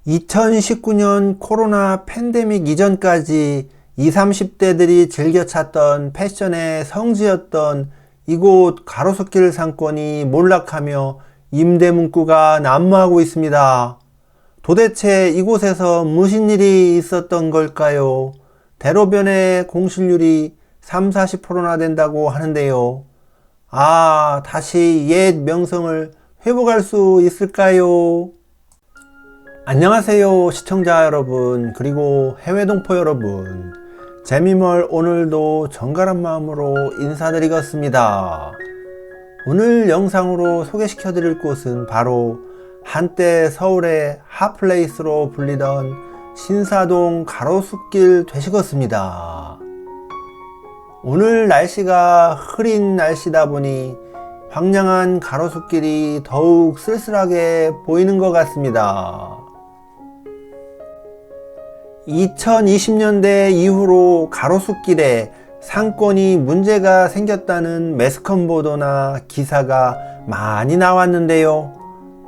2019년 코로나 팬데믹 이전까지 20, 30대들이 즐겨 찾던 패션의 성지였던 이곳 가로수길 상권이 몰락하며 임대 문구가 난무하고 있습니다. 도대체 이곳에서 무슨 일이 있었던 걸까요? 대로변의 공실률이 3, 40%나 된다고 하는데요. 다시 옛 명성을 회복할 수 있을까요? 안녕하세요 시청자 여러분, 그리고 해외 동포 여러분, 재미멀 오늘도 정갈한 마음으로 인사드리겠습니다. 오늘 영상으로 소개시켜 드릴 곳은 바로 한때 서울의 핫플레이스로 불리던 신사동 가로수길 되시겠습니다. 오늘 날씨가 흐린 날씨다 보니 황량한 가로수길이 더욱 쓸쓸하게 보이는 것 같습니다. 2020년대 이후로 가로수길에 상권이 문제가 생겼다는 매스컴 보도나 기사가 많이 나왔는데요.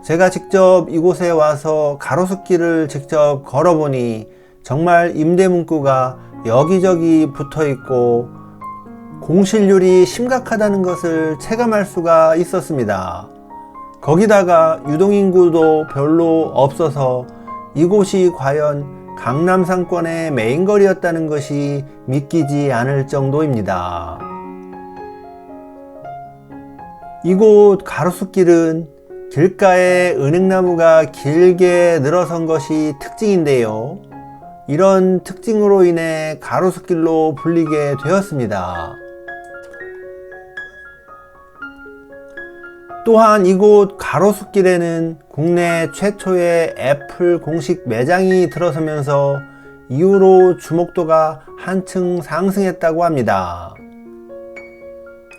제가 직접 이곳에 와서 가로수길을 직접 걸어보니 정말 임대 문구가 여기저기 붙어 있고 공실률이 심각하다는 것을 체감할 수가 있었습니다. 거기다가 유동인구도 별로 없어서 이곳이 과연 강남 상권의 메인거리였다는 것이 믿기지 않을 정도입니다. 이곳 가로수길은 길가에 은행나무가 길게 늘어선 것이 특징인데요. 이런 특징으로 인해 가로수길로 불리게 되었습니다. 또한 이곳 가로수길에는 국내 최초의 애플 공식 매장이 들어서면서 이후로 주목도가 한층 상승했다고 합니다.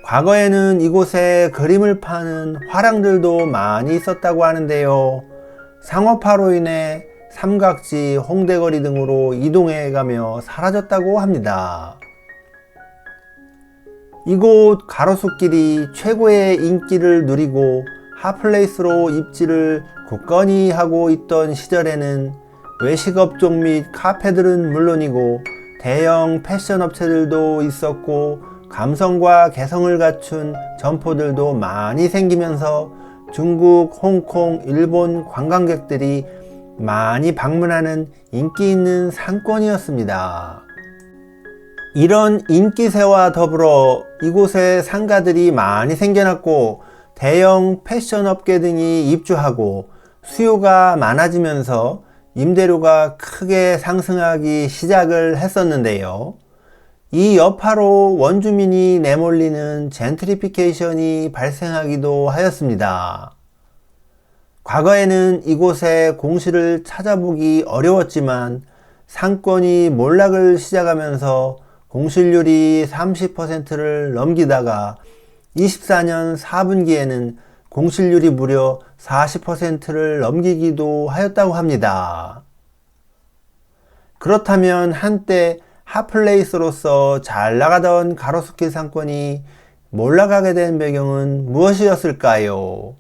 과거에는 이곳에 그림을 파는 화랑들도 많이 있었다고 하는데요. 상업화로 인해 삼각지, 홍대거리 등으로 이동해가며 사라졌다고 합니다. 이곳 가로수길이 최고의 인기를 누리고 핫플레이스로 입지를 굳건히 하고 있던 시절에는 외식업종 및 카페들은 물론이고 대형 패션 업체들도 있었고 감성과 개성을 갖춘 점포들도 많이 생기면서 중국, 홍콩, 일본 관광객들이 많이 방문하는 인기 있는 상권이었습니다. 이런 인기세와 더불어 이곳에 상가들이 많이 생겨났고 대형 패션 업계 등이 입주하고 수요가 많아지면서 임대료가 크게 상승하기 시작을 했었는데요. 이 여파로 원주민이 내몰리는 젠트리피케이션이 발생하기도 하였습니다. 과거에는 이곳에 공실을 찾아보기 어려웠지만 상권이 몰락을 시작하면서 공실률이 30%를 넘기다가 24년 4분기에는 공실률이 무려 40%를 넘기기도 하였다고 합니다. 그렇다면 한때 핫플레이스로서 잘 나가던 가로수길 상권이 몰락하게 된 배경은 무엇이었을까요?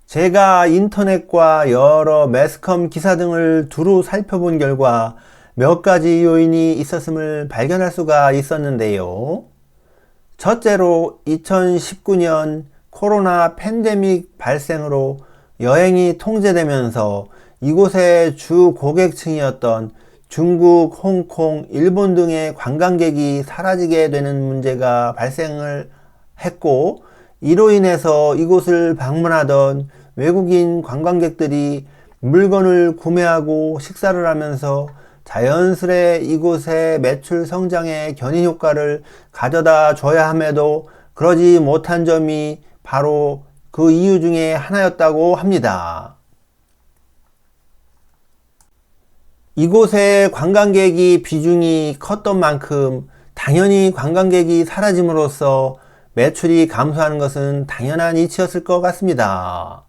제가 인터넷과 여러 매스컴 기사 등을 두루 살펴본 결과 몇 가지 요인이 있었음을 발견할 수가 있었는데요. 첫째로 2019년 코로나 팬데믹 발생으로 여행이 통제되면서 이곳의 주 고객층이었던 중국, 홍콩, 일본 등의 관광객이 사라지게 되는 문제가 발생을 했고, 이로 인해서 이곳을 방문하던 외국인 관광객들이 물건을 구매하고 식사를 하면서 자연스레 이곳의 매출 성장에 견인 효과를 가져다 줘야 함에도 그러지 못한 점이 바로 그 이유 중에 하나였다고 합니다. 이곳의 관광객이 비중이 컸던 만큼 당연히 관광객이 사라짐으로써 매출이 감소하는 것은 당연한 이치였을 것 같습니다.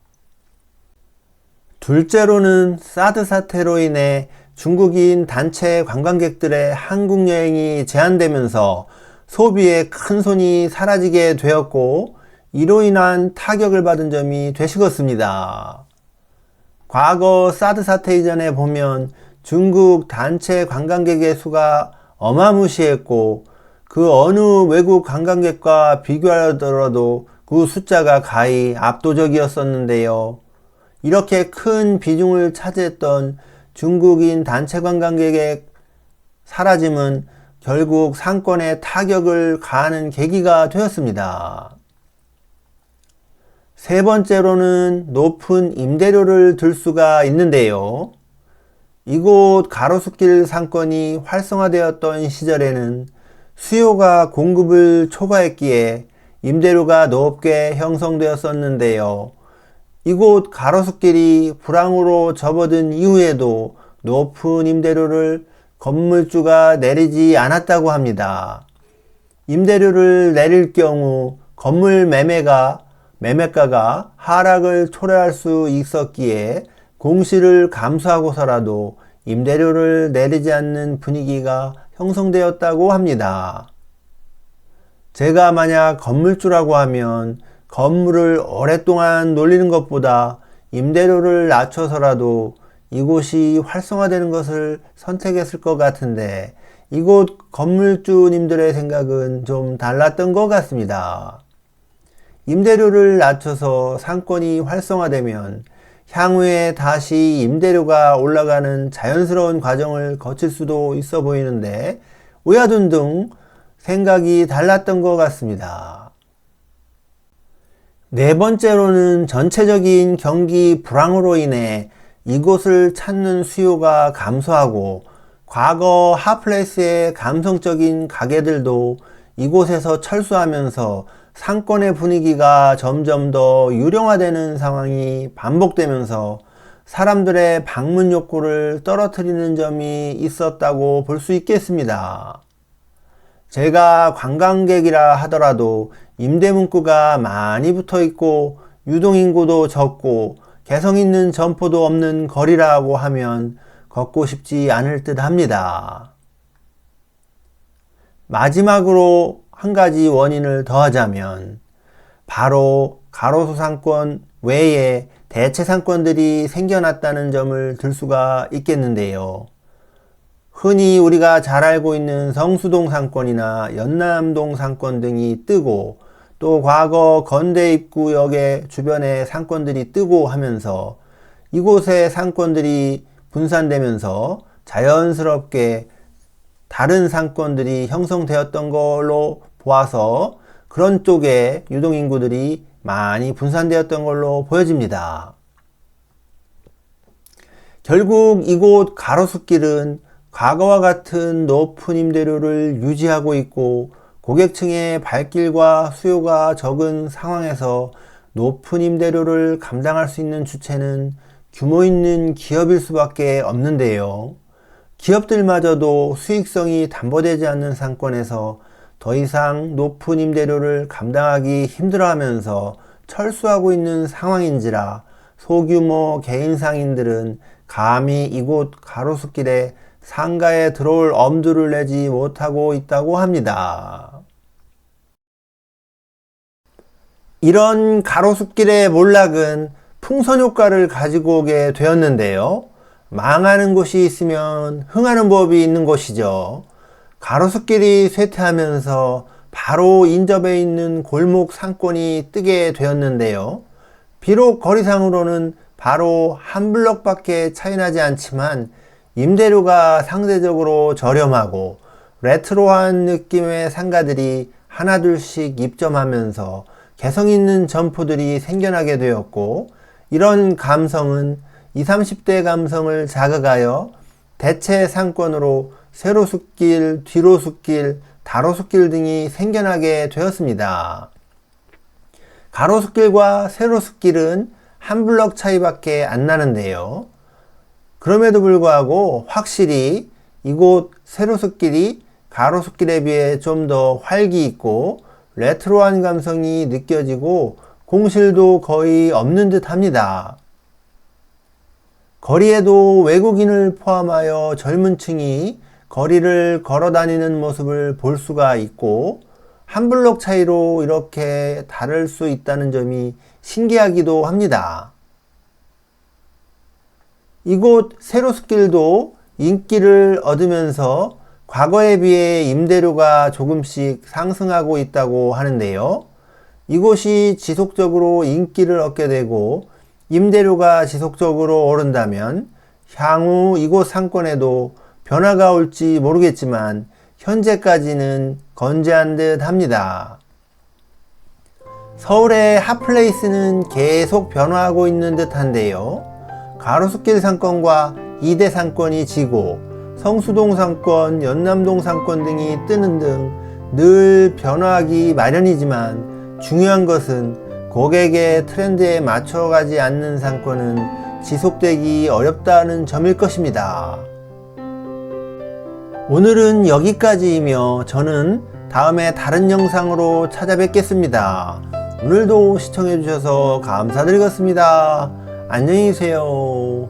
둘째로는 사드 사태로 인해 중국인 단체 관광객들의 한국 여행이 제한되면서 소비의 큰 손이 사라지게 되었고, 이로 인한 타격을 받은 점이 되시겠습니다. 과거 사드 사태 이전에 보면 중국 단체 관광객의 수가 어마무시했고 그 어느 외국 관광객과 비교하더라도 그 숫자가 가히 압도적이었었는데요. 이렇게 큰 비중을 차지했던 중국인 단체 관광객의 사라짐은 결국 상권에 타격을 가하는 계기가 되었습니다. 세 번째로는 높은 임대료를 들 수가 있는데요. 이곳 가로수길 상권이 활성화되었던 시절에는 수요가 공급을 초과했기에 임대료가 높게 형성되었었는데요. 이곳 가로수길이 불황으로 접어든 이후에도 높은 임대료를 건물주가 내리지 않았다고 합니다. 임대료를 내릴 경우 건물 매매가가 하락을 초래할 수 있었기에 공시를 감수하고서라도 임대료를 내리지 않는 분위기가 형성되었다고 합니다. 제가 만약 건물주라고 하면 건물을 오랫동안 놀리는 것보다 임대료를 낮춰서라도 이곳이 활성화되는 것을 선택했을 것 같은데 이곳 건물주님들의 생각은 좀 달랐던 것 같습니다. 임대료를 낮춰서 상권이 활성화되면 향후에 다시 임대료가 올라가는 자연스러운 과정을 거칠 수도 있어 보이는데 오야둔둥 생각이 달랐던 것 같습니다. 네 번째로는 전체적인 경기 불황으로 인해 이곳을 찾는 수요가 감소하고 과거 핫플레이스의 감성적인 가게들도 이곳에서 철수하면서 상권의 분위기가 점점 더 유령화되는 상황이 반복되면서 사람들의 방문 욕구를 떨어뜨리는 점이 있었다고 볼 수 있겠습니다. 제가 관광객이라 하더라도 임대 문구가 많이 붙어 있고 유동인구도 적고 개성 있는 점포도 없는 거리라고 하면 걷고 싶지 않을 듯 합니다. 마지막으로 한 가지 원인을 더하자면 바로 가로수 상권 외에 대체 상권들이 생겨났다는 점을 들 수가 있겠는데요. 흔히 우리가 잘 알고 있는 성수동 상권이나 연남동 상권 등이 뜨고 또 과거 건대 입구역의 주변에 상권들이 뜨고 하면서 이곳의 상권들이 분산되면서 자연스럽게 다른 상권들이 형성되었던 걸로 보아서 그런 쪽에 유동인구들이 많이 분산되었던 걸로 보여집니다. 결국 이곳 가로수길은 과거와 같은 높은 임대료를 유지하고 있고 고객층의 발길과 수요가 적은 상황에서 높은 임대료를 감당할 수 있는 주체는 규모 있는 기업일 수밖에 없는데요. 기업들마저도 수익성이 담보되지 않는 상권에서 더 이상 높은 임대료를 감당하기 힘들어하면서 철수하고 있는 상황인지라 소규모 개인 상인들은 감히 이곳 가로수길에 상가에 들어올 엄두를 내지 못하고 있다고 합니다. 이런 가로수길의 몰락은 풍선 효과를 가지고 오게 되었는데요. 망하는 곳이 있으면 흥하는 법이 있는 곳이죠. 가로수길이 쇠퇴하면서 바로 인접해 있는 골목 상권이 뜨게 되었는데요. 비록 거리상으로는 바로 한 블럭밖에 차이 나지 않지만 임대료가 상대적으로 저렴하고 레트로한 느낌의 상가들이 하나둘씩 입점하면서 개성 있는 점포들이 생겨나게 되었고 이런 감성은 20, 30대 감성을 자극하여 대체 상권으로 세로숲길, 뒤로숲길, 다로숲길 등이 생겨나게 되었습니다. 가로숲길과 세로숲길은 한 블럭 차이밖에 안 나는데요. 그럼에도 불구하고 확실히 이곳 세로숲길이 가로숲길에 비해 좀 더 활기 있고 레트로한 감성이 느껴지고 공실도 거의 없는 듯 합니다. 거리에도 외국인을 포함하여 젊은 층이 거리를 걸어 다니는 모습을 볼 수가 있고 한 블록 차이로 이렇게 다를 수 있다는 점이 신기하기도 합니다. 이곳 세로스길도 인기를 얻으면서 과거에 비해 임대료가 조금씩 상승하고 있다고 하는데요. 이곳이 지속적으로 인기를 얻게 되고 임대료가 지속적으로 오른다면 향후 이곳 상권에도 변화가 올지 모르겠지만 현재까지는 건재한 듯 합니다. 서울의 핫플레이스는 계속 변화하고 있는 듯 한데요. 가로수길 상권과 이대 상권이 지고 성수동 상권, 연남동 상권 등이 뜨는 등 늘 변화하기 마련이지만 중요한 것은 고객의 트렌드에 맞춰가지 않는 상권은 지속되기 어렵다는 점일 것입니다. 오늘은 여기까지이며 저는 다음에 다른 영상으로 찾아뵙겠습니다. 오늘도 시청해주셔서 감사드리겠습니다. 안녕히 계세요.